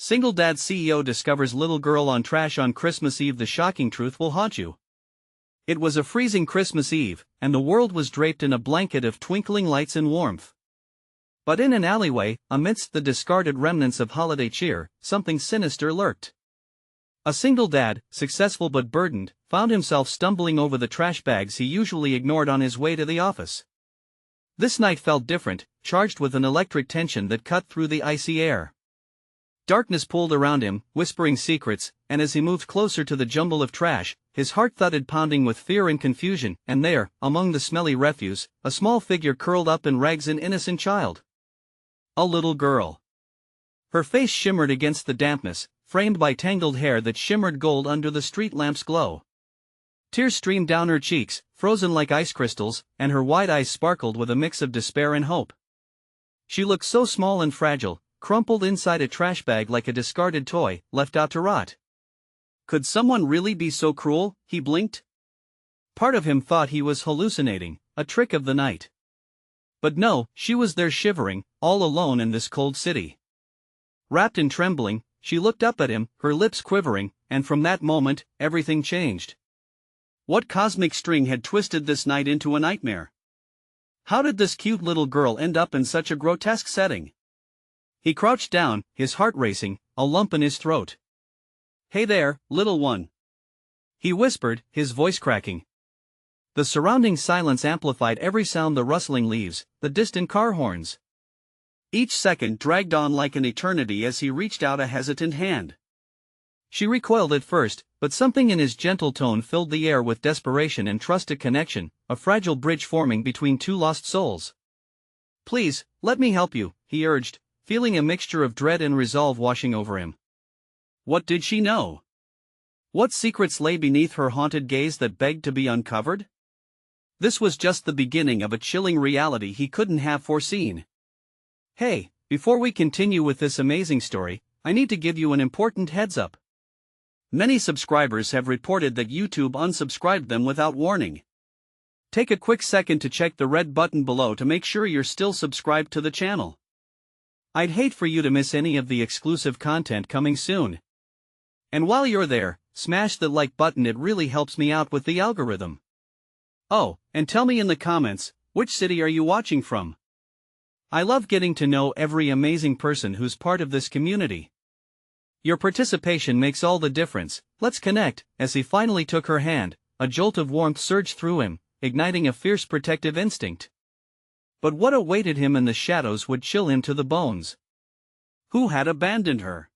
Single dad CEO discovers little girl on trash on Christmas Eve. The shocking truth will haunt you. It was a freezing Christmas Eve, and the world was draped in a blanket of twinkling lights and warmth. But in an alleyway, amidst the discarded remnants of holiday cheer, something sinister lurked. A single dad, successful but burdened, found himself stumbling over the trash bags he usually ignored on his way to the office. This night felt different, charged with an electric tension that cut through the icy air. Darkness pulled around him, whispering secrets, and as he moved closer to the jumble of trash, his heart thudded, pounding with fear and confusion. And there, among the smelly refuse, a small figure curled up in rags, an innocent child. A little girl. Her face shimmered against the dampness, framed by tangled hair that shimmered gold under the street lamp's glow. Tears streamed down her cheeks, frozen like ice crystals, and her wide eyes sparkled with a mix of despair and hope. She looked so small and fragile, crumpled inside a trash bag like a discarded toy, left out to rot. Could someone really be so cruel? He blinked. Part of him thought he was hallucinating, a trick of the night. But no, she was there, shivering, all alone in this cold city. Wrapped and trembling, she looked up at him, her lips quivering, and from that moment, everything changed. What cosmic string had twisted this night into a nightmare? How did this cute little girl end up in such a grotesque setting? He crouched down, his heart racing, a lump in his throat. "Hey there, little one," he whispered, his voice cracking. The surrounding silence amplified every sound: the rustling leaves, the distant car horns. Each second dragged on like an eternity as he reached out a hesitant hand. She recoiled at first, but something in his gentle tone filled the air with desperation and trust, a connection, a fragile bridge forming between two lost souls. "Please, let me help you," he urged, feeling a mixture of dread and resolve washing over him. What did she know? What secrets lay beneath her haunted gaze that begged to be uncovered? This was just the beginning of a chilling reality he couldn't have foreseen. Hey, before we continue with this amazing story, I need to give you an important heads up. Many subscribers have reported that YouTube unsubscribed them without warning. Take a quick second to check the red button below to make sure you're still subscribed to the channel. I'd hate for you to miss any of the exclusive content coming soon. And while you're there, smash the like button, it really helps me out with the algorithm. Oh, and tell me in the comments, which city are you watching from? I love getting to know every amazing person who's part of this community. Your participation makes all the difference. Let's connect. As he finally took her hand, a jolt of warmth surged through him, igniting a fierce protective instinct. But what awaited him in the shadows would chill him to the bones. Who had abandoned her?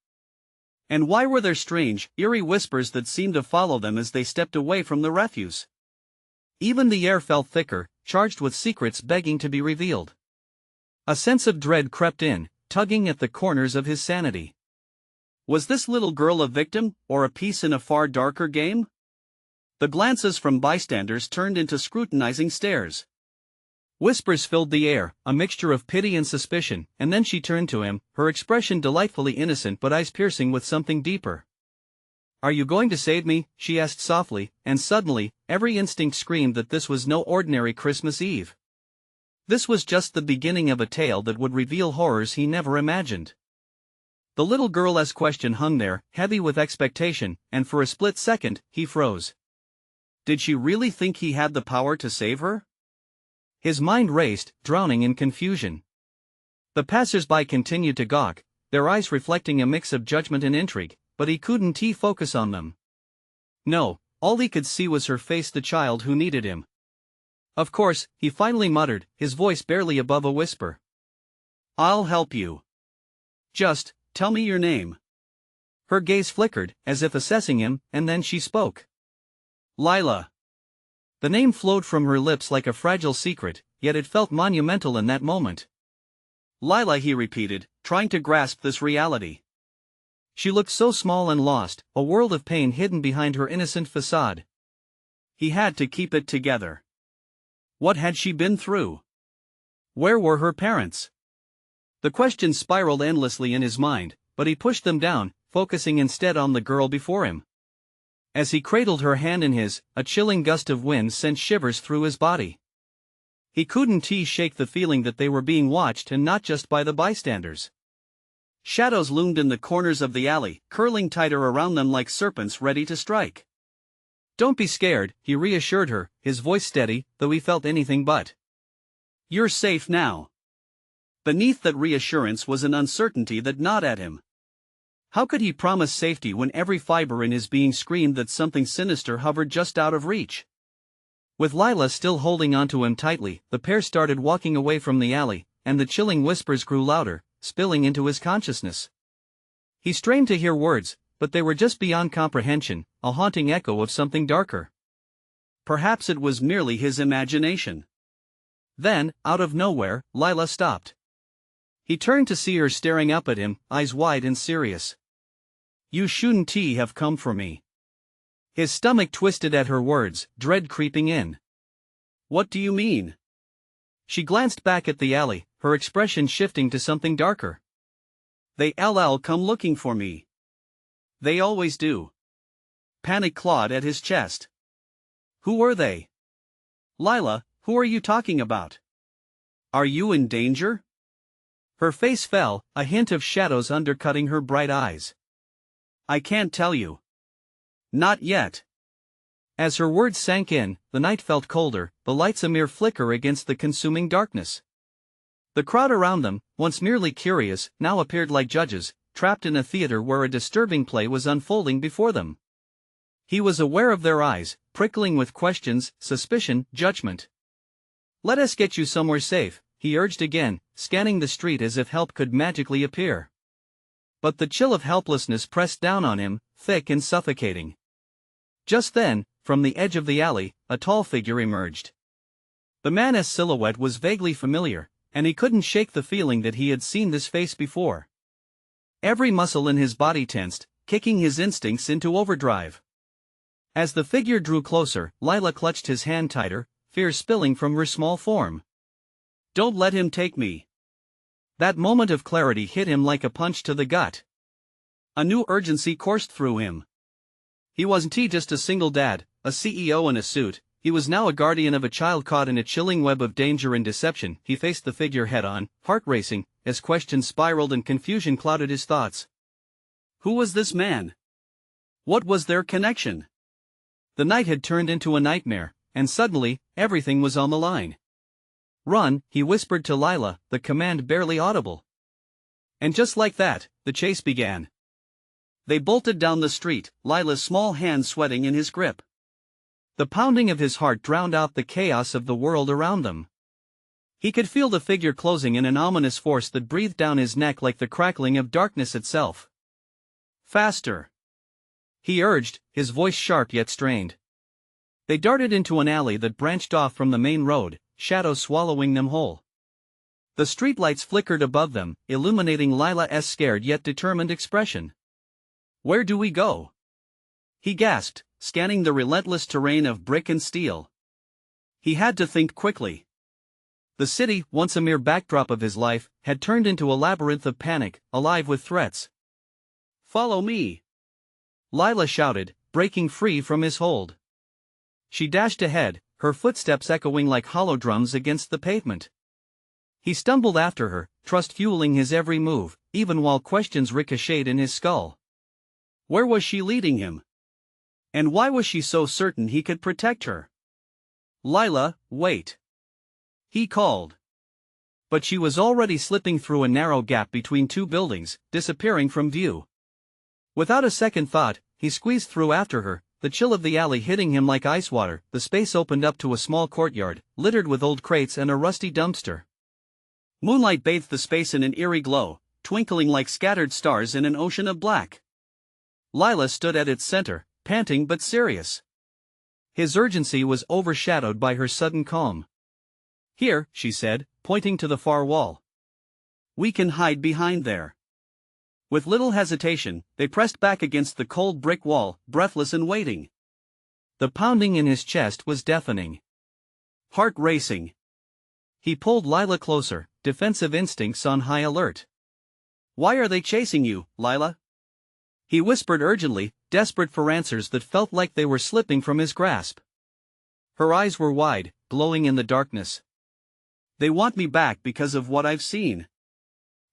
And why were there strange, eerie whispers that seemed to follow them as they stepped away from the refuse? Even the air felt thicker, charged with secrets begging to be revealed. A sense of dread crept in, tugging at the corners of his sanity. Was this little girl a victim, or a piece in a far darker game? The glances from bystanders turned into scrutinizing stares. Whispers filled the air, a mixture of pity and suspicion, and then she turned to him, her expression delightfully innocent but eyes piercing with something deeper. "Are you going to save me?" she asked softly, and suddenly, every instinct screamed that this was no ordinary Christmas Eve. This was just the beginning of a tale that would reveal horrors he never imagined. The little girl's question hung there, heavy with expectation, and for a split second, he froze. Did she really think he had the power to save her? His mind raced, drowning in confusion. The passers-by continued to gawk, their eyes reflecting a mix of judgment and intrigue, but he couldn't focus on them. No, all he could see was her face, the child who needed him. "Of course," he finally muttered, his voice barely above a whisper. "I'll help you. Just tell me your name." Her gaze flickered, as if assessing him, and then she spoke. "Lila." The name flowed from her lips like a fragile secret, yet it felt monumental in that moment. "Lila," he repeated, trying to grasp this reality. She looked so small and lost, a world of pain hidden behind her innocent facade. He had to keep it together. What had she been through? Where were her parents? The questions spiraled endlessly in his mind, but he pushed them down, focusing instead on the girl before him. As he cradled her hand in his, a chilling gust of wind sent shivers through his body. He couldn't shake the feeling that they were being watched, and not just by the bystanders. Shadows loomed in the corners of the alley, curling tighter around them like serpents ready to strike. "Don't be scared," he reassured her, his voice steady, though he felt anything but. "You're safe now." Beneath that reassurance was an uncertainty that gnawed at him. How could he promise safety when every fiber in his being screamed that something sinister hovered just out of reach? With Lila still holding onto him tightly, the pair started walking away from the alley, and the chilling whispers grew louder, spilling into his consciousness. He strained to hear words, but they were just beyond comprehension, a haunting echo of something darker. Perhaps it was merely his imagination. Then, out of nowhere, Lila stopped. He turned to see her staring up at him, eyes wide and serious. "You shouldn't have come for me." His stomach twisted at her words, dread creeping in. "What do you mean?" She glanced back at the alley, her expression shifting to something darker. "They'll come looking for me. They always do." Panic clawed at his chest. "Who were they?" "Lila, who are you talking about? Are you in danger?" Her face fell, a hint of shadows undercutting her bright eyes. "I can't tell you. Not yet." As her words sank in, the night felt colder, the lights a mere flicker against the consuming darkness. The crowd around them, once merely curious, now appeared like judges, trapped in a theater where a disturbing play was unfolding before them. He was aware of their eyes, prickling with questions, suspicion, judgment. "Let us get you somewhere safe," he urged again, scanning the street as if help could magically appear. But the chill of helplessness pressed down on him, thick and suffocating. Just then, from the edge of the alley, a tall figure emerged. The man's silhouette was vaguely familiar, and he couldn't shake the feeling that he had seen this face before. Every muscle in his body tensed, kicking his instincts into overdrive. As the figure drew closer, Lila clutched his hand tighter, fear spilling from her small form. "Don't let him take me." That moment of clarity hit him like a punch to the gut. A new urgency coursed through him. He wasn't just a single dad, a CEO in a suit, he was now a guardian of a child caught in a chilling web of danger and deception. He faced the figure head-on, heart racing, as questions spiraled and confusion clouded his thoughts. Who was this man? What was their connection? The night had turned into a nightmare, and suddenly, everything was on the line. "Run," he whispered to Lila, the command barely audible. And just like that, the chase began. They bolted down the street, Lila's small hand sweating in his grip. The pounding of his heart drowned out the chaos of the world around them. He could feel the figure closing in an ominous force that breathed down his neck like the crackling of darkness itself. "Faster!" he urged, his voice sharp yet strained. They darted into an alley that branched off from the main road, shadows swallowing them whole. The streetlights flickered above them, illuminating Lila's scared yet determined expression. "Where do we go?" he gasped, scanning the relentless terrain of brick and steel. He had to think quickly. The city, once a mere backdrop of his life, had turned into a labyrinth of panic, alive with threats. "Follow me!" Lila shouted, breaking free from his hold. She dashed ahead, her footsteps echoing like hollow drums against the pavement. He stumbled after her, trust fueling his every move, even while questions ricocheted in his skull. Where was she leading him? And why was she so certain he could protect her? "Lila, wait!" he called. But she was already slipping through a narrow gap between two buildings, disappearing from view. Without a second thought, he squeezed through after her, the chill of the alley hitting him like ice water. The space opened up to a small courtyard, littered with old crates and a rusty dumpster. Moonlight bathed the space in an eerie glow, twinkling like scattered stars in an ocean of black. Lila stood at its center, panting but serious. His urgency was overshadowed by her sudden calm. "Here," she said, pointing to the far wall. "We can hide behind there." With little hesitation, they pressed back against the cold brick wall, breathless and waiting. The pounding in his chest was deafening. Heart racing. He pulled Lila closer, defensive instincts on high alert. "Why are they chasing you, Lila?" he whispered urgently, desperate for answers that felt like they were slipping from his grasp. Her eyes were wide, glowing in the darkness. "They want me back because of what I've seen."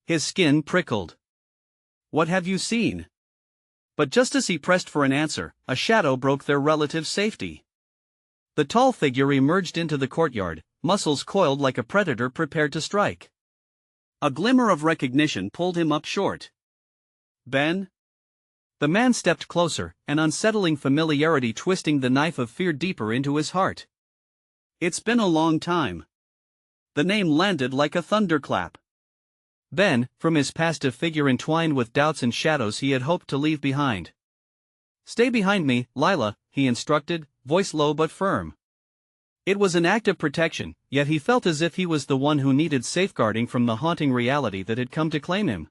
His skin prickled. What have you seen? But just as he pressed for an answer, a shadow broke their relative's safety. The tall figure emerged into the courtyard, muscles coiled like a predator prepared to strike. A glimmer of recognition pulled him up short. Ben? The man stepped closer, an unsettling familiarity twisting the knife of fear deeper into his heart. It's been a long time. The name landed like a thunderclap. Ben, from his past a figure entwined with doubts and shadows he had hoped to leave behind. Stay behind me, Lila, he instructed, voice low but firm. It was an act of protection, yet he felt as if he was the one who needed safeguarding from the haunting reality that had come to claim him.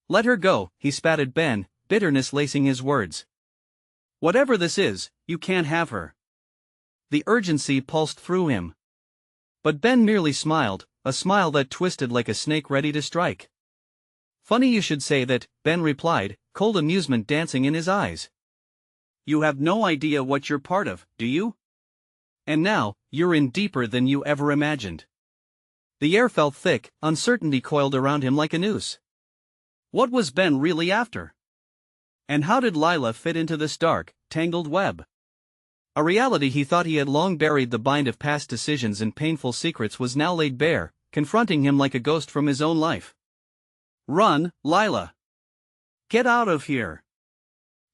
Let her go, he spat at Ben, bitterness lacing his words. Whatever this is, you can't have her. The urgency pulsed through him. But Ben merely smiled, a smile that twisted like a snake ready to strike. Funny you should say that, Ben replied, cold amusement dancing in his eyes. You have no idea what you're part of, do you? And now, you're in deeper than you ever imagined. The air felt thick, uncertainty coiled around him like a noose. What was Ben really after? And how did Lila fit into this dark, tangled web? A reality he thought he had long buried. The bind of past decisions and painful secrets was now laid bare, confronting him like a ghost from his own life. Run, Lila! Get out of here!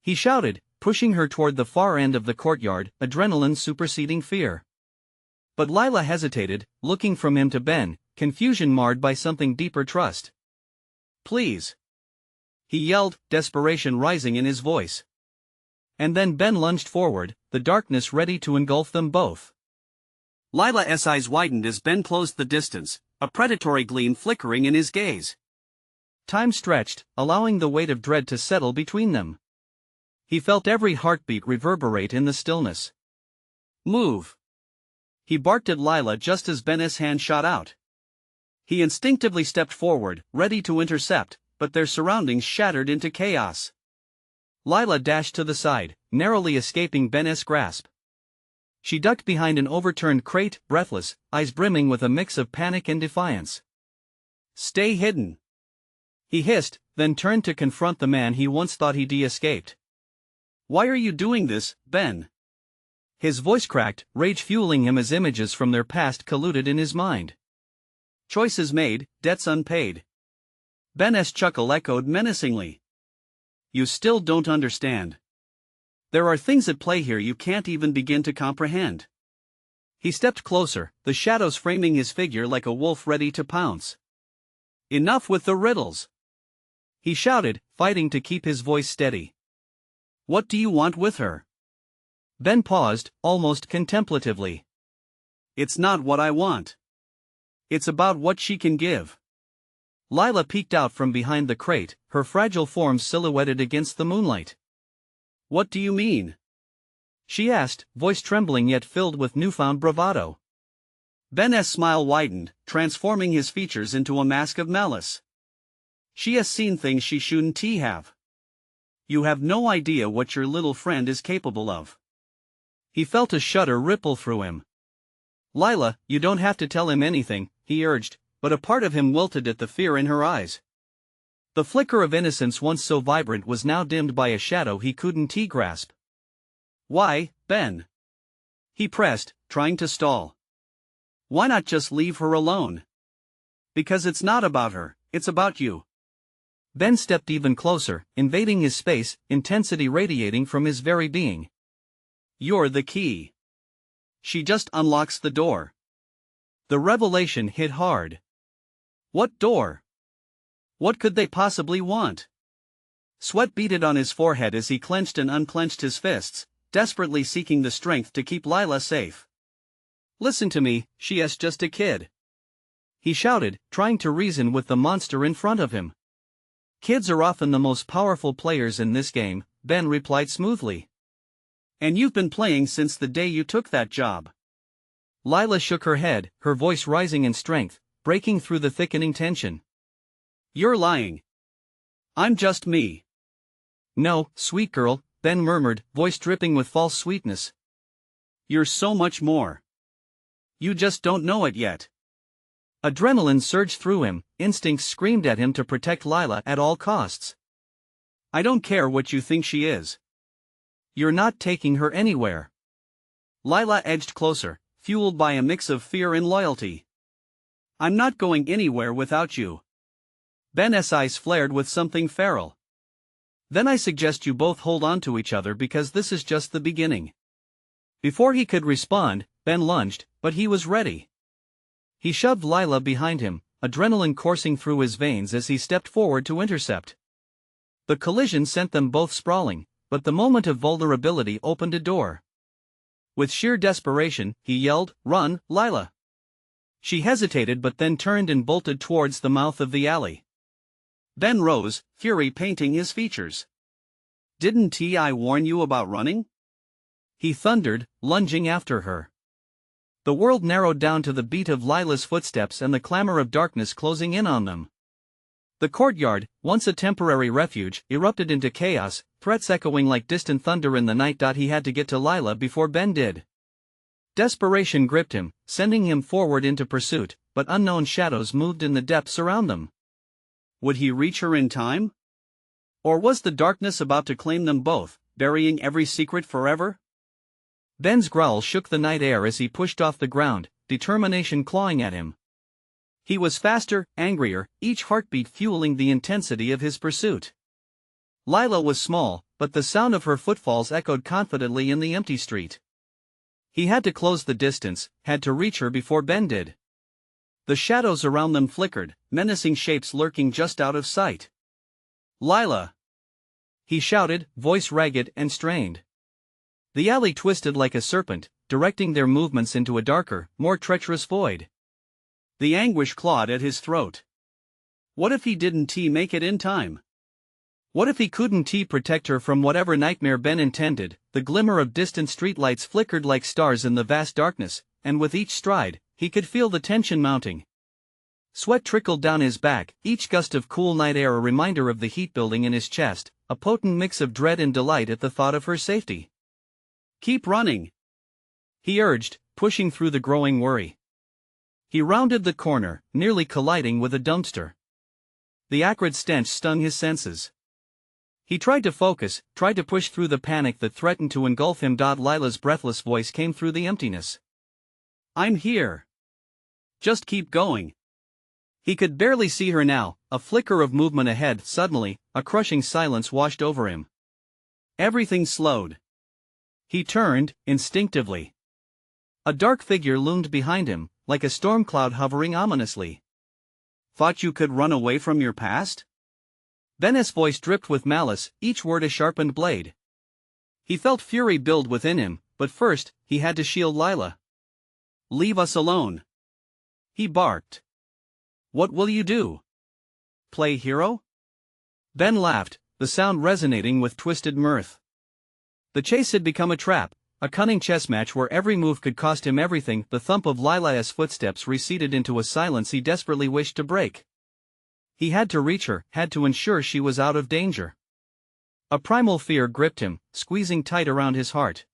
He shouted, pushing her toward the far end of the courtyard, adrenaline superseding fear. But Lila hesitated, looking from him to Ben, confusion marred by something deeper: trust. Please! He yelled, desperation rising in his voice. And then Ben lunged forward, the darkness ready to engulf them both. Lila's eyes widened as Ben closed the distance, a predatory gleam flickering in his gaze. Time stretched, allowing the weight of dread to settle between them. He felt every heartbeat reverberate in the stillness. Move! He barked at Lila just as Ben's hand shot out. He instinctively stepped forward, ready to intercept, but their surroundings shattered into chaos. Lila dashed to the side, narrowly escaping Ben's grasp. She ducked behind an overturned crate, breathless, eyes brimming with a mix of panic and defiance. Stay hidden! He hissed, then turned to confront the man he once thought he'd escaped. Why are you doing this, Ben? His voice cracked, rage fueling him as images from their past colluded in his mind. Choices made, debts unpaid. Ben's chuckle echoed menacingly. You still don't understand. There are things at play here you can't even begin to comprehend. He stepped closer, the shadows framing his figure like a wolf ready to pounce. Enough with the riddles! He shouted, fighting to keep his voice steady. What do you want with her? Ben paused, almost contemplatively. It's not what I want. It's about what she can give. Lila peeked out from behind the crate, her fragile form silhouetted against the moonlight. What do you mean? She asked, voice trembling yet filled with newfound bravado. Ben's smile widened, transforming his features into a mask of malice. She has seen things she shouldn't have. You have no idea what your little friend is capable of. He felt a shudder ripple through him. Lila, you don't have to tell him anything, he urged, but a part of him wilted at the fear in her eyes. The flicker of innocence once so vibrant was now dimmed by a shadow he couldn't grasp. Why, Ben? He pressed, trying to stall. Why not just leave her alone? Because it's not about her, it's about you. Ben stepped even closer, invading his space, intensity radiating from his very being. You're the key. She just unlocks the door. The revelation hit hard. What door? What could they possibly want? Sweat beaded on his forehead as he clenched and unclenched his fists, desperately seeking the strength to keep Lila safe. Listen to me, she is just a kid. He shouted, trying to reason with the monster in front of him. Kids are often the most powerful players in this game, Ben replied smoothly. And you've been playing since the day you took that job. Lila shook her head, her voice rising in strength, breaking through the thickening tension. You're lying. I'm just me. No, sweet girl, Ben murmured, voice dripping with false sweetness. You're so much more. You just don't know it yet. Adrenaline surged through him, instincts screamed at him to protect Lila at all costs. I don't care what you think she is. You're not taking her anywhere. Lila edged closer, fueled by a mix of fear and loyalty. I'm not going anywhere without you. Ben's eyes flared with something feral. Then I suggest you both hold on to each other because this is just the beginning. Before he could respond, Ben lunged, but he was ready. He shoved Lila behind him, adrenaline coursing through his veins as he stepped forward to intercept. The collision sent them both sprawling, but the moment of vulnerability opened a door. With sheer desperation, he yelled, "Run, Lila!" She hesitated but then turned and bolted towards the mouth of the alley. Ben rose, fury painting his features. "Didn't I warn you about running?" he thundered, lunging after her. The world narrowed down to the beat of Lila's footsteps and the clamor of darkness closing in on them. The courtyard, once a temporary refuge, erupted into chaos, threats echoing like distant thunder in the night. He had to get to Lila before Ben did. Desperation gripped him, sending him forward into pursuit, but unknown shadows moved in the depths around them. Would he reach her in time? Or was the darkness about to claim them both, burying every secret forever? Ben's growl shook the night air as he pushed off the ground, determination clawing at him. He was faster, angrier, each heartbeat fueling the intensity of his pursuit. Lila was small, but the sound of her footfalls echoed confidently in the empty street. He had to close the distance, had to reach her before Ben did. The shadows around them flickered, menacing shapes lurking just out of sight. "Lila!" he shouted, voice ragged and strained. The alley twisted like a serpent, directing their movements into a darker, more treacherous void. The anguish clawed at his throat. What if he didn't make it in time? What if he couldn't protect her from whatever nightmare Ben intended? The glimmer of distant streetlights flickered like stars in the vast darkness, and with each stride, he could feel the tension mounting. Sweat trickled down his back, each gust of cool night air a reminder of the heat building in his chest, a potent mix of dread and delight at the thought of her safety. "Keep running," he urged, pushing through the growing worry. He rounded the corner, nearly colliding with a dumpster. The acrid stench stung his senses. He tried to focus, tried to push through the panic that threatened to engulf him. Lila's breathless voice came through the emptiness. "I'm here. Just keep going." He could barely see her now, a flicker of movement ahead. Suddenly, a crushing silence washed over him. Everything slowed. He turned, instinctively. A dark figure loomed behind him, like a storm cloud hovering ominously. "Thought you could run away from your past?" Ben's voice dripped with malice, each word a sharpened blade. He felt fury build within him, but first, he had to shield Lila. "Leave us alone," he barked. "What will you do? Play hero?" Ben laughed, the sound resonating with twisted mirth. The chase had become a trap, a cunning chess match where every move could cost him everything. The thump of Lila's footsteps receded into a silence he desperately wished to break. He had to reach her, had to ensure she was out of danger. A primal fear gripped him, squeezing tight around his heart.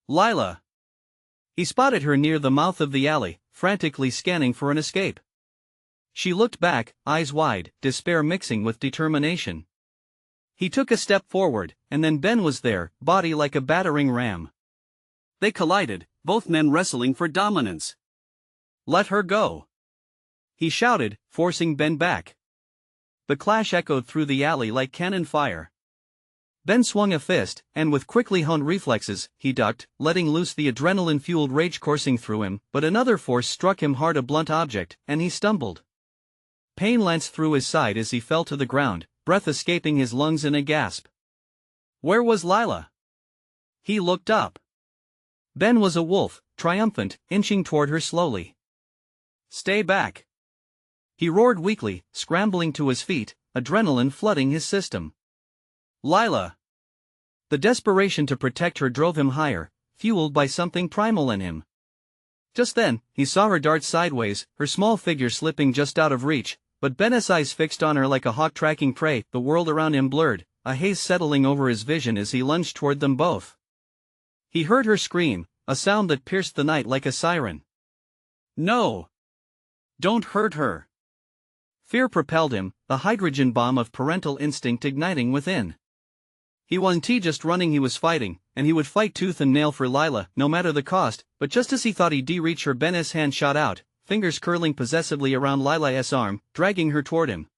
"Lila!" He spotted her near the mouth of the alley, frantically scanning for an escape. She looked back, eyes wide, despair mixing with determination. He took a step forward, and then Ben was there, body like a battering ram. They collided, both men wrestling for dominance. "Let her go!" he shouted, forcing Ben back. The clash echoed through the alley like cannon fire. Ben swung a fist, and with quickly honed reflexes, he ducked, letting loose the adrenaline-fueled rage coursing through him, but another force struck him hard, a blunt object, and he stumbled. Pain lanced through his side as he fell to the ground, breath escaping his lungs in a gasp. Where was Lila? He looked up. Ben was a wolf, triumphant, inching toward her slowly. "Stay back!" he roared weakly, scrambling to his feet, adrenaline flooding his system. "Lila!" The desperation to protect her drove him higher, fueled by something primal in him. Just then, he saw her dart sideways, her small figure slipping just out of reach, but Ben's eyes fixed on her like a hawk tracking prey. The world around him blurred, a haze settling over his vision as he lunged toward them both. He heard her scream, a sound that pierced the night like a siren. "No! Don't hurt her!" Fear propelled him, the hydrogen bomb of parental instinct igniting within. He wasn't just running, he was fighting, and he would fight tooth and nail for Lila, no matter the cost. But just as he thought he'd reach her, Ben's hand shot out, fingers curling possessively around Lila's arm, dragging her toward him.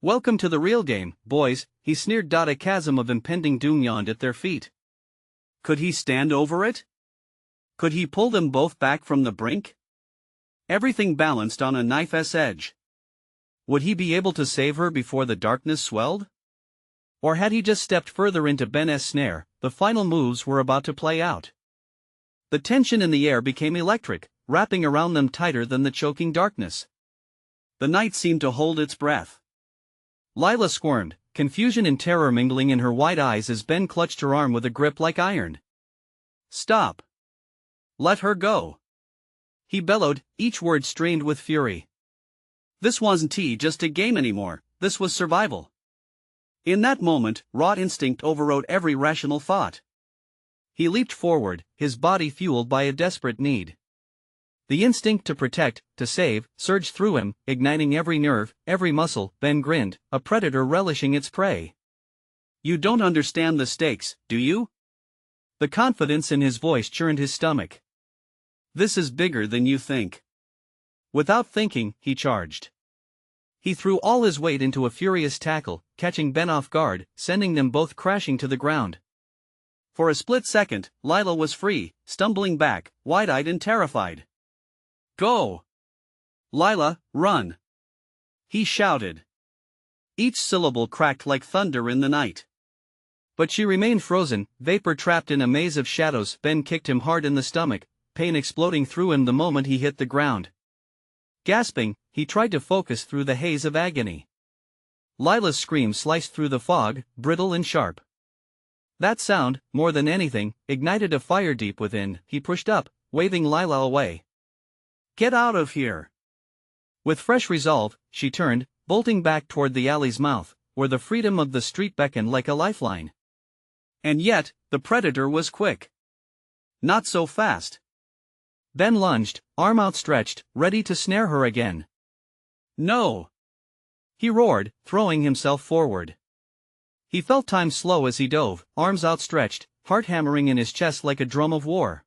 "Welcome to the real game, boys," he sneered. A chasm of impending doom yawned at their feet. Could he stand over it? Could he pull them both back from the brink? Everything balanced on a knife's edge. Would he be able to save her before the darkness swelled? Or had he just stepped further into Ben's snare? The final moves were about to play out. The tension in the air became electric, wrapping around them tighter than the choking darkness. The night seemed to hold its breath. Lila squirmed, confusion and terror mingling in her wide eyes as Ben clutched her arm with a grip like iron. "Stop! Let her go!" he bellowed, each word strained with fury. This wasn't just a game anymore, this was survival. In that moment, raw instinct overrode every rational thought. He leaped forward, his body fueled by a desperate need. The instinct to protect, to save, surged through him, igniting every nerve, every muscle. Ben grinned, a predator relishing its prey. "You don't understand the stakes, do you?" The confidence in his voice churned his stomach. "This is bigger than you think." Without thinking, he charged. He threw all his weight into a furious tackle, catching Ben off guard, sending them both crashing to the ground. For a split second, Lila was free, stumbling back, wide-eyed and terrified. "Go! Lila, run!" he shouted. Each syllable cracked like thunder in the night. But she remained frozen, vapor trapped in a maze of shadows. Ben kicked him hard in the stomach, pain exploding through him the moment he hit the ground. Gasping, he tried to focus through the haze of agony. Lila's scream sliced through the fog, brittle and sharp. That sound, more than anything, ignited a fire deep within. He pushed up, waving Lila away. "Get out of here!" With fresh resolve, she turned, bolting back toward the alley's mouth, where the freedom of the street beckoned like a lifeline. And yet, the predator was quick. Not so fast. Ben lunged, arm outstretched, ready to snare her again. "No!" he roared, throwing himself forward. He felt time slow as he dove, arms outstretched, heart hammering in his chest like a drum of war.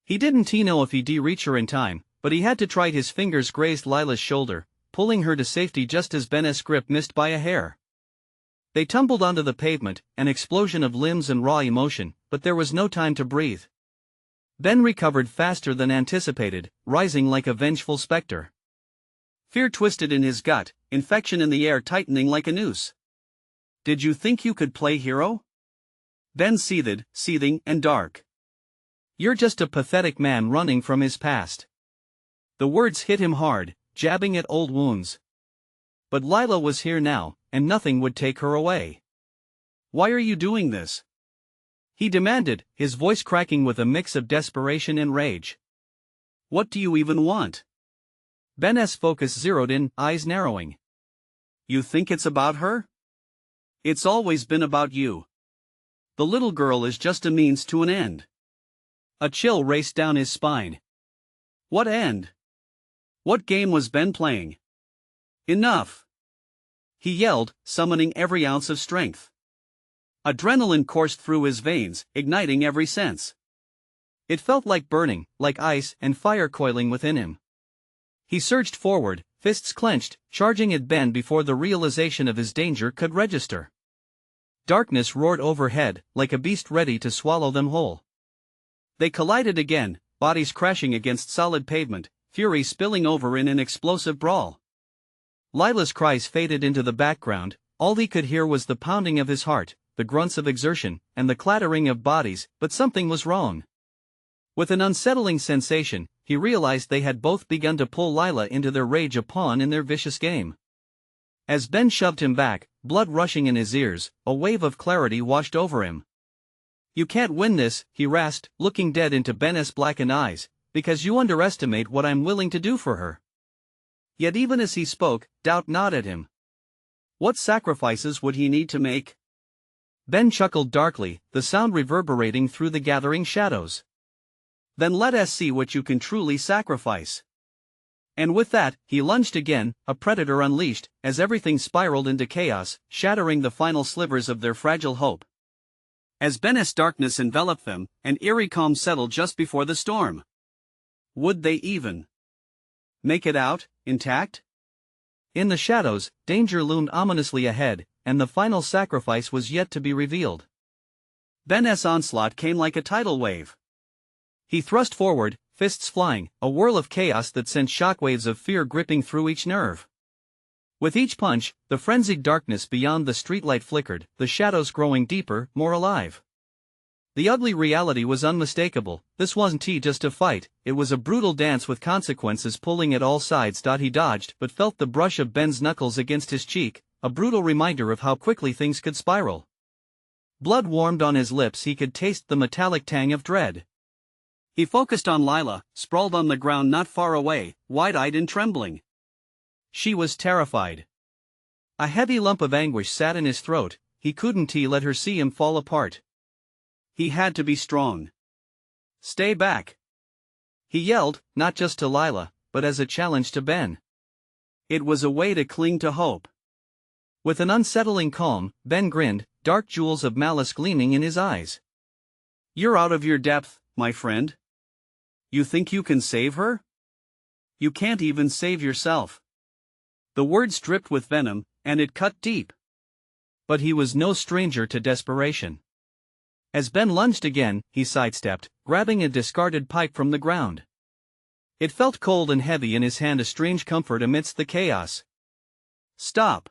He didn't know if he'd reach her in time, but he had to try. His fingers grazed Lila's shoulder, pulling her to safety just as Ben's grip missed by a hair. They tumbled onto the pavement, an explosion of limbs and raw emotion, but there was no time to breathe. Ben recovered faster than anticipated, rising like a vengeful specter. Fear twisted in his gut, infection in the air tightening like a noose. "Did you think you could play hero?" Ben seethed, seething and dark. "You're just a pathetic man running from his past." The words hit him hard, jabbing at old wounds. But Lila was here now, and nothing would take her away. "Why are you doing this?" he demanded, his voice cracking with a mix of desperation and rage. "What do you even want?" Ben's focus zeroed in, eyes narrowing. "You think it's about her? It's always been about you. The little girl is just a means to an end." A chill raced down his spine. What end? What game was Ben playing? "Enough!" he yelled, summoning every ounce of strength. Adrenaline coursed through his veins, igniting every sense. It felt like burning, like ice and fire coiling within him. He surged forward, fists clenched, charging at Ben before the realization of his danger could register. Darkness roared overhead, like a beast ready to swallow them whole. They collided again, bodies crashing against solid pavement, fury spilling over in an explosive brawl. Lila's cries faded into the background. All he could hear was the pounding of his heart, the grunts of exertion, and the clattering of bodies, but something was wrong. With an unsettling sensation, he realized they had both begun to pull Lila into their rage, a pawn in their vicious game. As Ben shoved him back, blood rushing in his ears, a wave of clarity washed over him. "You can't win this," he rasped, looking dead into Ben's blackened eyes, "because you underestimate what I'm willing to do for her." Yet even as he spoke, doubt gnawed at him. What sacrifices would he need to make? Ben chuckled darkly, the sound reverberating through the gathering shadows. "Then let us see what you can truly sacrifice." And with that, he lunged again, a predator unleashed, as everything spiraled into chaos, shattering the final slivers of their fragile hope. As Ben's darkness enveloped them, an eerie calm settled just before the storm. Would they even make it out, intact? In the shadows, danger loomed ominously ahead, and the final sacrifice was yet to be revealed. Ben's onslaught came like a tidal wave. He thrust forward, fists flying, a whirl of chaos that sent shockwaves of fear gripping through each nerve. With each punch, the frenzied darkness beyond the streetlight flickered, the shadows growing deeper, more alive. The ugly reality was unmistakable. This wasn't just a fight, it was a brutal dance with consequences pulling at all sides. He dodged but felt the brush of Ben's knuckles against his cheek, a brutal reminder of how quickly things could spiral. Blood warmed on his lips, he could taste the metallic tang of dread. He focused on Lila, sprawled on the ground not far away, wide-eyed and trembling. She was terrified. A heavy lump of anguish sat in his throat. He couldn't let her see him fall apart. He had to be strong. Stay back, he yelled, not just to Lila, but as a challenge to Ben. It was a way to cling to hope. With an unsettling calm, Ben grinned, dark jewels of malice gleaming in his eyes. You're out of your depth, my friend. You think you can save her? You can't even save yourself. The words dripped with venom, and it cut deep. But he was no stranger to desperation. As Ben lunged again, he sidestepped, grabbing a discarded pipe from the ground. It felt cold and heavy in his hand, a strange comfort amidst the chaos. Stop!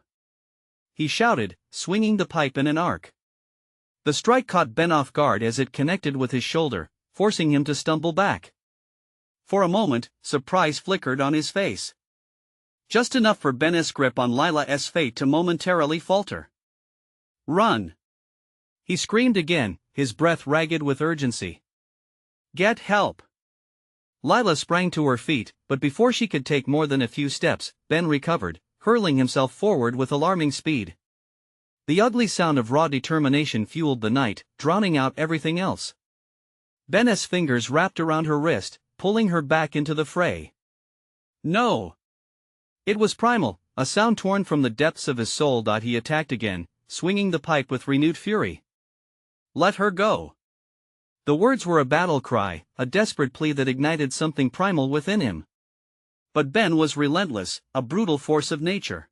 He shouted, swinging the pipe in an arc. The strike caught Ben off guard as it connected with his shoulder, forcing him to stumble back. For a moment, surprise flickered on his face. Just enough for Ben's grip on Lila's fate to momentarily falter. Run! He screamed again, his breath ragged with urgency. Get help! Lila sprang to her feet, but before she could take more than a few steps, Ben recovered, hurling himself forward with alarming speed. The ugly sound of raw determination fueled the night, drowning out everything else. Ben's fingers wrapped around her wrist, pulling her back into the fray. No! It was primal, a sound torn from the depths of his soul. He attacked again, swinging the pipe with renewed fury. Let her go. The words were a battle cry, a desperate plea that ignited something primal within him. But Ben was relentless, a brutal force of nature.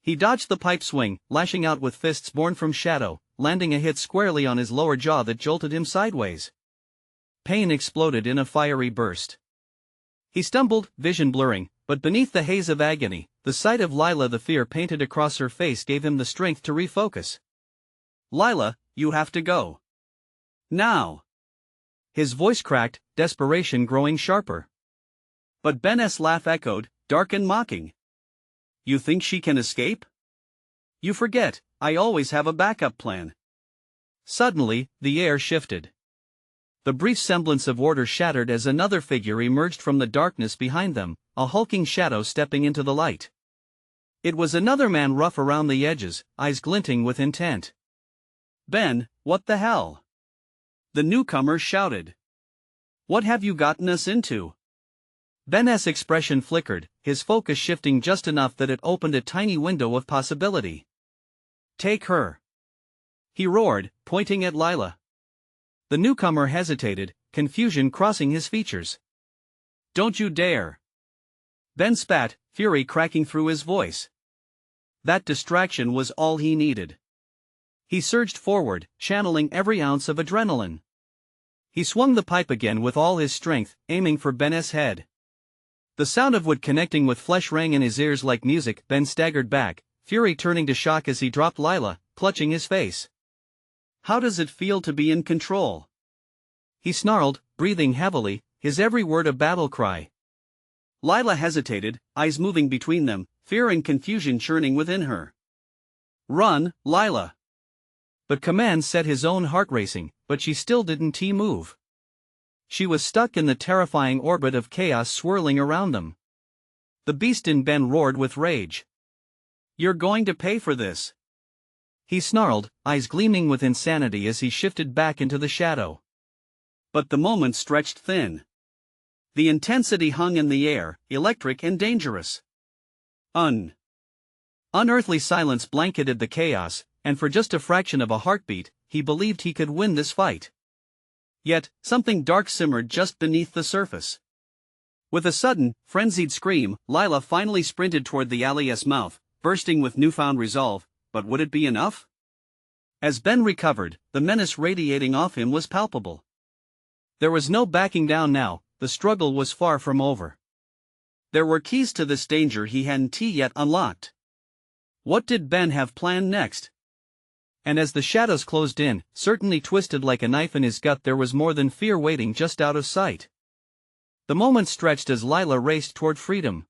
He dodged the pipe swing, lashing out with fists born from shadow, landing a hit squarely on his lower jaw that jolted him sideways. Pain exploded in a fiery burst. He stumbled, vision blurring, but beneath the haze of agony, the sight of Lila, the fear painted across her face, gave him the strength to refocus. Lila, you have to go. Now! His voice cracked, desperation growing sharper. But Ben's laugh echoed, dark and mocking. You think she can escape? You forget, I always have a backup plan. Suddenly, the air shifted. The brief semblance of order shattered as another figure emerged from the darkness behind them, a hulking shadow stepping into the light. It was another man, rough around the edges, eyes glinting with intent. Ben, what the hell? The newcomer shouted. What have you gotten us into? Ben's expression flickered, his focus shifting just enough that it opened a tiny window of possibility. Take her! He roared, pointing at Lila. The newcomer hesitated, confusion crossing his features. Don't you dare! Ben spat, fury cracking through his voice. That distraction was all he needed. He surged forward, channeling every ounce of adrenaline. He swung the pipe again with all his strength, aiming for Ben's head. The sound of wood connecting with flesh rang in his ears like music. Ben staggered back, fury turning to shock as he dropped Lila, clutching his face. How does it feel to be in control? He snarled, breathing heavily, his every word a battle cry. Lila hesitated, eyes moving between them, fear and confusion churning within her. Run, Lila! But command set his own heart racing, but she still didn't move. She was stuck in the terrifying orbit of chaos swirling around them. The beast in Ben roared with rage. You're going to pay for this! He snarled, eyes gleaming with insanity as he shifted back into the shadow. But the moment stretched thin. The intensity hung in the air, electric and dangerous. Unearthly silence blanketed the chaos, and for just a fraction of a heartbeat, he believed he could win this fight. Yet, something dark simmered just beneath the surface. With a sudden, frenzied scream, Lila finally sprinted toward the alley's mouth, bursting with newfound resolve, but would it be enough? As Ben recovered, the menace radiating off him was palpable. There was no backing down now, the struggle was far from over. There were keys to this danger he hadn't yet unlocked. What did Ben have planned next? And as the shadows closed in, certainly twisted like a knife in his gut, there was more than fear waiting just out of sight. The moment stretched as Lila raced toward freedom.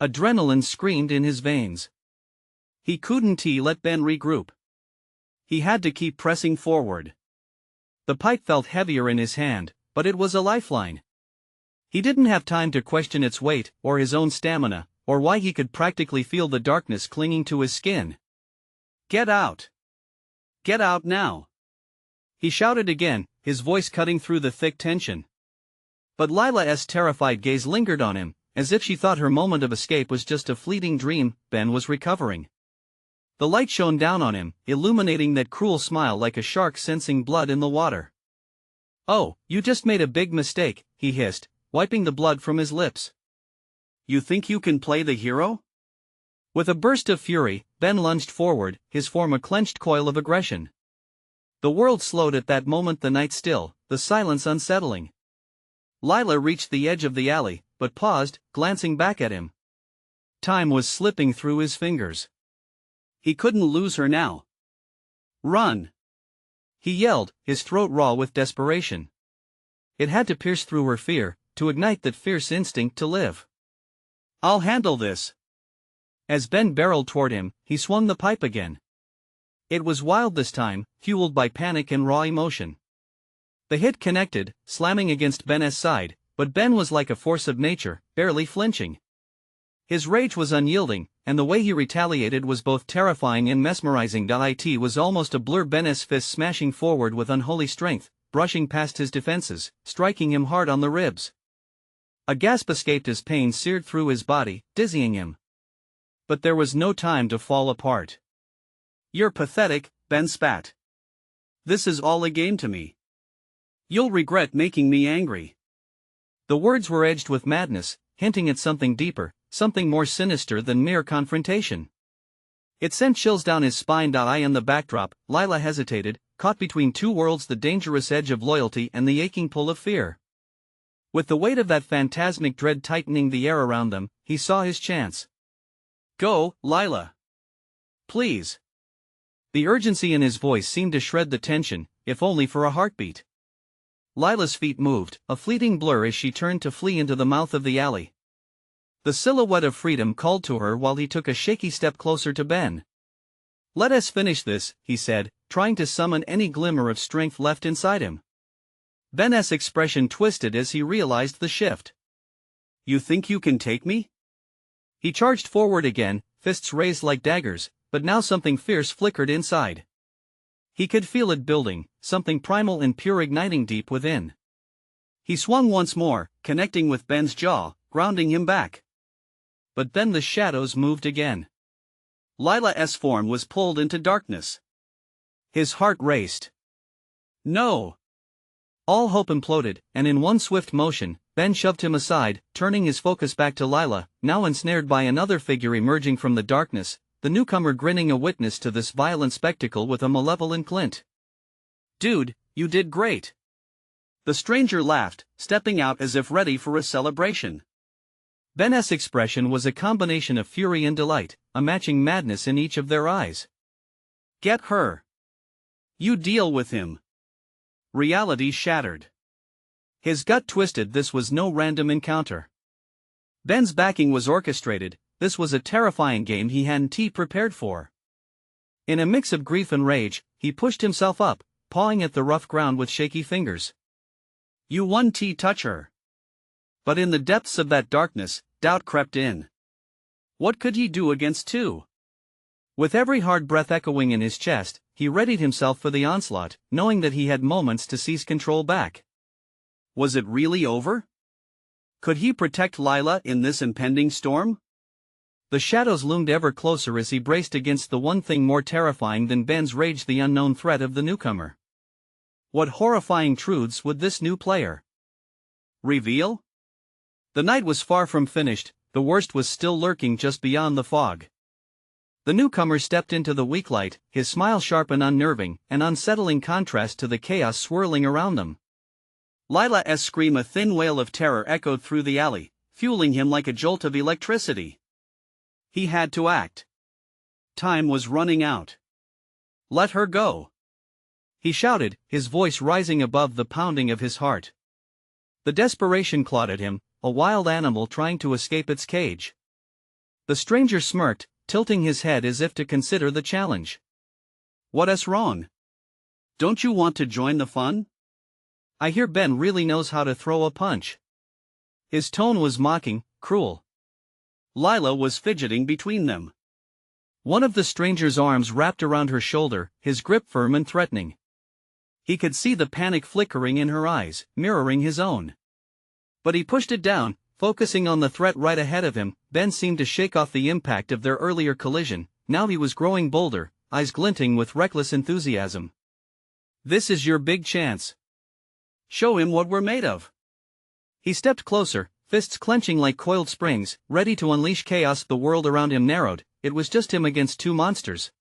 Adrenaline screamed in his veins. He couldn't let Ben regroup. He had to keep pressing forward. The pipe felt heavier in his hand, but it was a lifeline. He didn't have time to question its weight, or his own stamina, or why he could practically feel the darkness clinging to his skin. "Get out! Get out now!" He shouted again, his voice cutting through the thick tension. But Lila's terrified gaze lingered on him, as if she thought her moment of escape was just a fleeting dream. Ben was recovering. The light shone down on him, illuminating that cruel smile like a shark sensing blood in the water. "Oh, you just made a big mistake," he hissed, wiping the blood from his lips. "You think you can play the hero?" With a burst of fury, Ben lunged forward, his form a clenched coil of aggression. The world slowed at that moment, the night still, the silence unsettling. Lila reached the edge of the alley, but paused, glancing back at him. Time was slipping through his fingers. He couldn't lose her now. "Run!" he yelled, his throat raw with desperation. It had to pierce through her fear, to ignite that fierce instinct to live. "I'll handle this." As Ben barreled toward him, he swung the pipe again. It was wild this time, fueled by panic and raw emotion. The hit connected, slamming against Ben's side, but Ben was like a force of nature, barely flinching. His rage was unyielding, and the way he retaliated was both terrifying and mesmerizing. It was almost a blur, Ben's fist smashing forward with unholy strength, brushing past his defenses, striking him hard on the ribs. A gasp escaped as pain seared through his body, dizzying him. But there was no time to fall apart. "You're pathetic," Ben spat. "This is all a game to me. You'll regret making me angry." The words were edged with madness, hinting at something deeper, something more sinister than mere confrontation. It sent chills down his spine. In the backdrop, Lila hesitated, caught between two worlds, the dangerous edge of loyalty and the aching pull of fear. With the weight of that phantasmic dread tightening the air around them, he saw his chance. "Go, Lila. Please." The urgency in his voice seemed to shred the tension, if only for a heartbeat. Lila's feet moved, a fleeting blur as she turned to flee into the mouth of the alley. The silhouette of freedom called to her while he took a shaky step closer to Ben. "Let us finish this," he said, trying to summon any glimmer of strength left inside him. Ben's expression twisted as he realized the shift. "You think you can take me?" He charged forward again, fists raised like daggers, but now something fierce flickered inside. He could feel it building, something primal and pure igniting deep within. He swung once more, connecting with Ben's jaw, grounding him back. But then the shadows moved again. Lila's form was pulled into darkness. His heart raced. "No!" All hope imploded, and in one swift motion, Ben shoved him aside, turning his focus back to Lila, now ensnared by another figure emerging from the darkness, the newcomer grinning, a witness to this violent spectacle with a malevolent glint. "Dude, you did great." The stranger laughed, stepping out as if ready for a celebration. Ben's expression was a combination of fury and delight, a matching madness in each of their eyes. "Get her. You deal with him." Reality shattered. His gut twisted. This was no random encounter. Ben's backing was orchestrated. This was a terrifying game he hadn't prepared for. In a mix of grief and rage, he pushed himself up, pawing at the rough ground with shaky fingers. "You won't touch her." But in the depths of that darkness, doubt crept in. What could he do against two? With every hard breath echoing in his chest, he readied himself for the onslaught, knowing that he had moments to seize control back. Was it really over? Could he protect Lila in this impending storm? The shadows loomed ever closer as he braced against the one thing more terrifying than Ben's rage: the unknown threat of the newcomer. What horrifying truths would this new player reveal? The night was far from finished, the worst was still lurking just beyond the fog. The newcomer stepped into the weak light, his smile sharp and unnerving, an unsettling contrast to the chaos swirling around them. Lila's scream, a thin wail of terror, echoed through the alley, fueling him like a jolt of electricity. He had to act. Time was running out. Let her go, he shouted, his voice rising above the pounding of his heart. The desperation clawed at him, a wild animal trying to escape its cage. The stranger smirked, tilting his head as if to consider the challenge. What's wrong? Don't you want to join the fun? I hear Ben really knows how to throw a punch. His tone was mocking, cruel. Lila was fidgeting between them. One of the stranger's arms wrapped around her shoulder, his grip firm and threatening. He could see the panic flickering in her eyes, mirroring his own. But he pushed it down, focusing on the threat right ahead of him. Ben seemed to shake off the impact of their earlier collision. Now he was growing bolder, eyes glinting with reckless enthusiasm. This is your big chance. Show him what we're made of. He stepped closer, fists clenching like coiled springs, ready to unleash chaos. The world around him narrowed. It was just him against two monsters.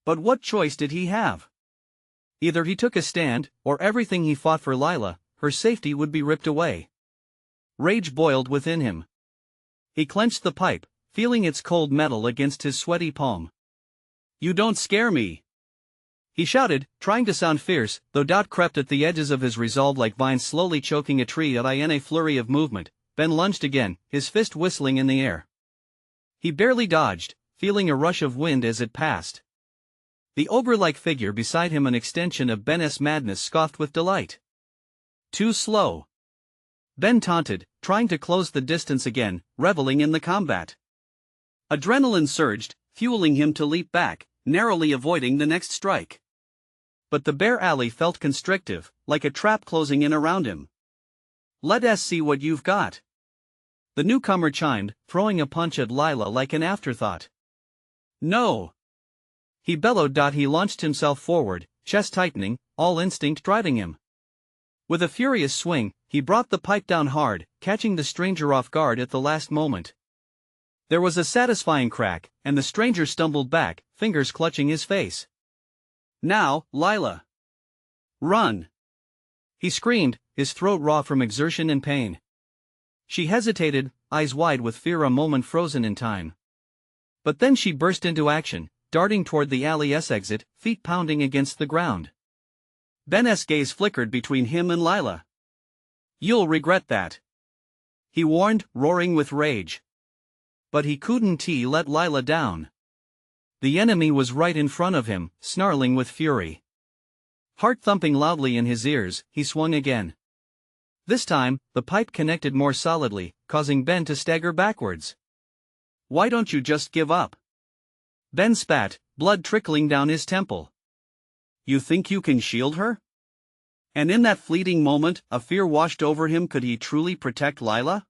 But what choice did he have? Either he took a stand, or everything he fought for, Lila, her safety, would be ripped away. Rage boiled within him. He clenched the pipe, feeling its cold metal against his sweaty palm. You don't scare me, he shouted, trying to sound fierce, though doubt crept at the edges of his resolve like vines slowly choking a tree. In a flurry of movement, Ben lunged again, his fist whistling in the air. He barely dodged, feeling a rush of wind as it passed. The ogre-like figure beside him, an extension of Ben's madness, scoffed with delight. Too slow, Ben taunted, trying to close the distance again, reveling in the combat. Adrenaline surged, fueling him to leap back, narrowly avoiding the next strike. But the bare alley felt constrictive, like a trap closing in around him. Let us see what you've got, the newcomer chimed, throwing a punch at Lila like an afterthought. No, he bellowed. He launched himself forward, chest tightening, all instinct driving him. With a furious swing, he brought the pipe down hard, catching the stranger off guard at the last moment. There was a satisfying crack, and the stranger stumbled back, fingers clutching his face. Now, Lila, run, he screamed, his throat raw from exertion and pain. She hesitated, eyes wide with fear, a moment frozen in time. But then she burst into action, darting toward the alley's exit, feet pounding against the ground. Ben's gaze flickered between him and Lila. You'll regret that, he warned, roaring with rage. But he couldn't let Lila down. The enemy was right in front of him, snarling with fury. Heart thumping loudly in his ears, he swung again. This time, the pipe connected more solidly, causing Ben to stagger backwards. Why don't you just give up? Ben spat, blood trickling down his temple. You think you can shield her? And in that fleeting moment, a fear washed over him. Could he truly protect Lila?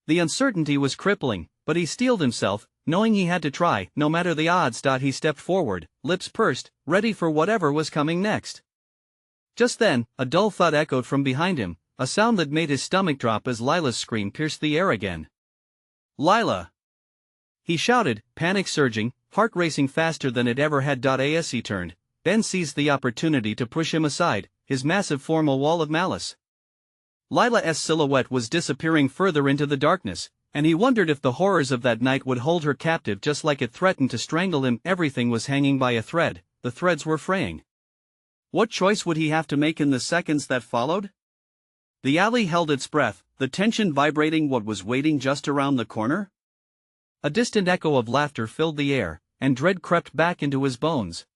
The uncertainty was crippling, but he steeled himself, knowing he had to try, no matter the odds. He stepped forward, lips pursed, ready for whatever was coming next. Just then, a dull thud echoed from behind him, a sound that made his stomach drop as Lila's scream pierced the air again. Lila, he shouted, panic surging, heart racing faster than it ever had. As he turned, Ben seized the opportunity to push him aside, his massive form a wall of malice. Lila's silhouette was disappearing further into the darkness, and he wondered if the horrors of that night would hold her captive just like it threatened to strangle him. Everything was hanging by a thread, the threads were fraying. What choice would he have to make in the seconds that followed? The alley held its breath, the tension vibrating. What was waiting just around the corner? A distant echo of laughter filled the air, and dread crept back into his bones.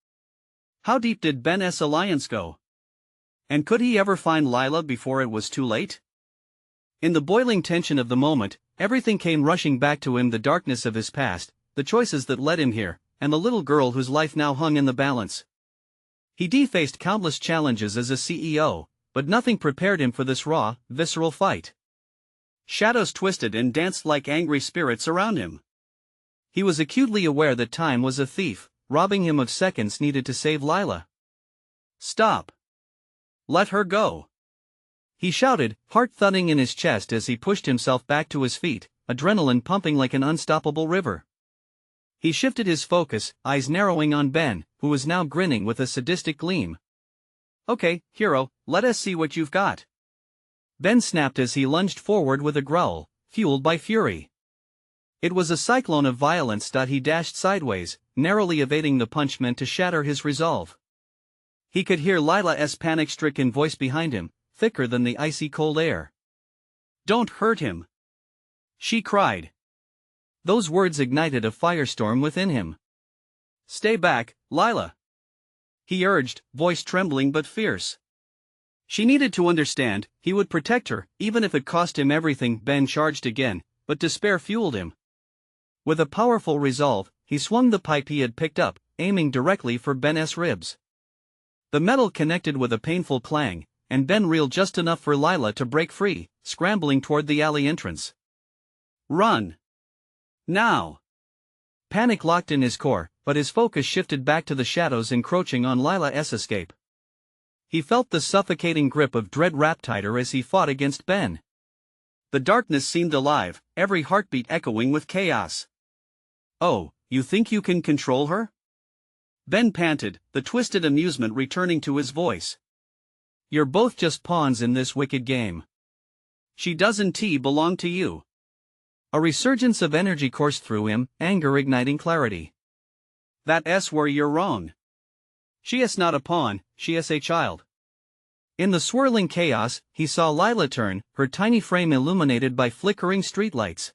How deep did Ben's alliance go? And could he ever find Lila before it was too late? In the boiling tension of the moment, everything came rushing back to him: the darkness of his past, the choices that led him here, and the little girl whose life now hung in the balance. He faced countless challenges as a CEO, but nothing prepared him for this raw, visceral fight. Shadows twisted and danced like angry spirits around him. He was acutely aware that time was a thief, robbing him of seconds needed to save Lila. "Stop! Let her go!" he shouted, heart thudding in his chest as he pushed himself back to his feet, adrenaline pumping like an unstoppable river. He shifted his focus, eyes narrowing on Ben, who was now grinning with a sadistic gleam. "Okay, hero, let us see what you've got." Ben snapped as he lunged forward with a growl, fueled by fury. It was a cyclone of violence. He dashed sideways, narrowly evading the punch meant to shatter his resolve. He could hear Lila's panic-stricken voice behind him, thicker than the icy cold air. "Don't hurt him!" she cried. Those words ignited a firestorm within him. "Stay back, Lila," he urged, voice trembling but fierce. She needed to understand, he would protect her, even if it cost him everything. Ben charged again, but despair fueled him. With a powerful resolve, he swung the pipe he had picked up, aiming directly for Ben's ribs. The metal connected with a painful clang, and Ben reeled just enough for Lila to break free, scrambling toward the alley entrance. "Run! Now!" Panic locked in his core, but his focus shifted back to the shadows encroaching on Lila's escape. He felt the suffocating grip of dread wrapped tighter as he fought against Ben. The darkness seemed alive, every heartbeat echoing with chaos. "Oh, you think you can control her?" Ben panted, the twisted amusement returning to his voice. "You're both just pawns in this wicked game. She doesn't belong to you." A resurgence of energy coursed through him, anger igniting clarity. "That's where you're wrong. She is not a pawn, she is a child." In the swirling chaos, he saw Lila turn, her tiny frame illuminated by flickering streetlights.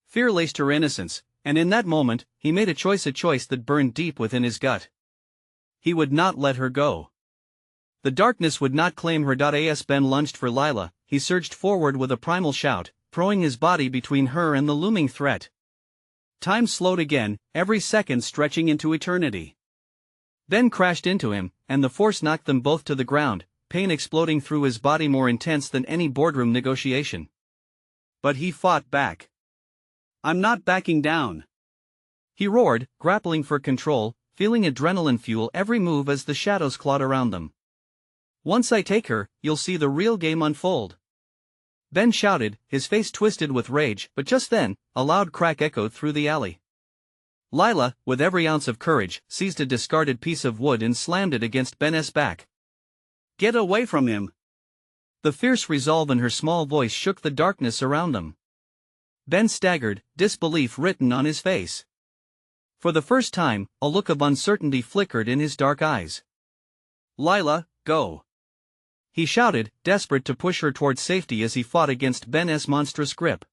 Fear laced her innocence, and in that moment, he made a choice that burned deep within his gut. He would not let her go. The darkness would not claim her. As Ben lunged for Lila, he surged forward with a primal shout, throwing his body between her and the looming threat. Time slowed again, every second stretching into eternity. Ben crashed into him, and the force knocked them both to the ground, pain exploding through his body more intense than any boardroom negotiation. But he fought back. "I'm not backing down," he roared, grappling for control, feeling adrenaline fuel every move as the shadows clawed around them. "Once I take her, you'll see the real game unfold," Ben shouted, his face twisted with rage, but just then, a loud crack echoed through the alley. Lila, with every ounce of courage, seized a discarded piece of wood and slammed it against Ben's back. "Get away from him!" The fierce resolve in her small voice shook the darkness around them. Ben staggered, disbelief written on his face. For the first time, a look of uncertainty flickered in his dark eyes. "Lila, go!" he shouted, desperate to push her toward safety as he fought against Ben's monstrous grip.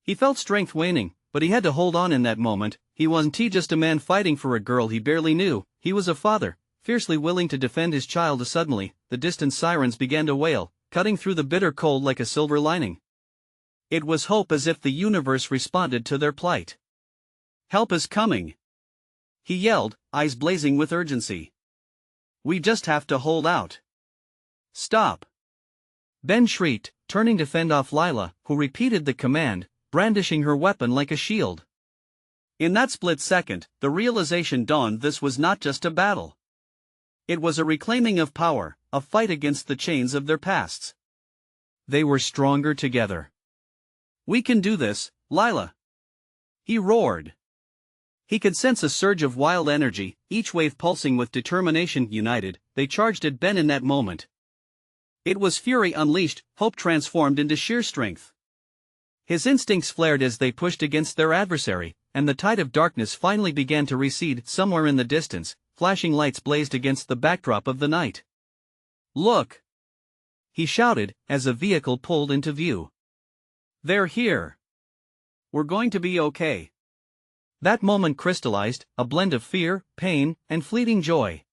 He felt strength waning, but he had to hold on in that moment. He wasn't just a man fighting for a girl he barely knew, he was a father, fiercely willing to defend his child. Suddenly, the distant sirens began to wail, cutting through the bitter cold like a silver lining. It was hope, as if the universe responded to their plight. "Help is coming!" he yelled, eyes blazing with urgency. "We just have to hold out." "Stop!" Ben shrieked, turning to fend off Lila, who repeated the command, brandishing her weapon like a shield. In that split second, the realization dawned: this was not just a battle. It was a reclaiming of power, a fight against the chains of their pasts. They were stronger together. "We can do this, Lila!" he roared. He could sense a surge of wild energy, each wave pulsing with determination. United, they charged at Ben in that moment. It was fury unleashed, hope transformed into sheer strength. His instincts flared as they pushed against their adversary, and the tide of darkness finally began to recede. Somewhere in the distance, flashing lights blazed against the backdrop of the night. "Look!" he shouted, as a vehicle pulled into view. "They're here. We're going to be okay." That moment crystallized, a blend of fear, pain, and fleeting joy.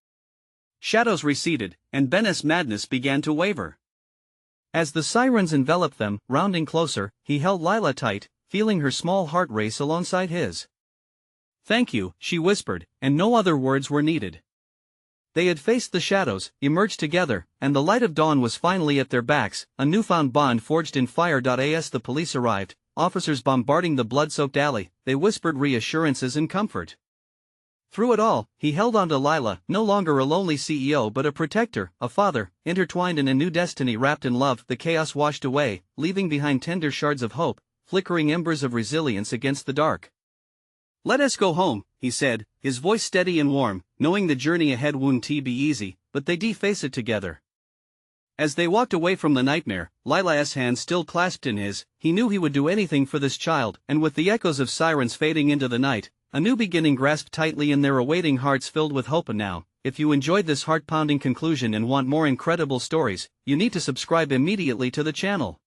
Shadows receded, and Ben's madness began to waver. As the sirens enveloped them, rounding closer, he held Lila tight, feeling her small heart race alongside his. "Thank you," she whispered, and no other words were needed. They had faced the shadows, emerged together, and the light of dawn was finally at their backs, a newfound bond forged in fire. As the police arrived, officers bombarding the blood-soaked alley, they whispered reassurances and comfort. Through it all, he held on to Lila, no longer a lonely CEO but a protector, a father, intertwined in a new destiny wrapped in love. The chaos washed away, leaving behind tender shards of hope, flickering embers of resilience against the dark. "Let us go home," he said, his voice steady and warm, knowing the journey ahead wouldn't be easy, but they'd face it together. As they walked away from the nightmare, Lila's hand still clasped in his, he knew he would do anything for this child, and with the echoes of sirens fading into the night, a new beginning grasped tightly in their awaiting hearts filled with hope. And now, if you enjoyed this heart-pounding conclusion and want more incredible stories, you need to subscribe immediately to the channel.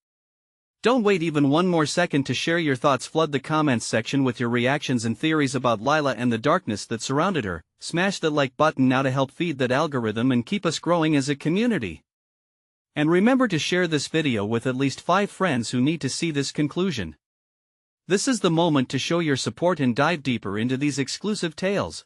Don't wait even one more second to share your thoughts. Flood the comments section with your reactions and theories about Lila and the darkness that surrounded her. Smash the like button now to help feed that algorithm and keep us growing as a community. And remember to share this video with at least 5 friends who need to see this conclusion. This is the moment to show your support and dive deeper into these exclusive tales.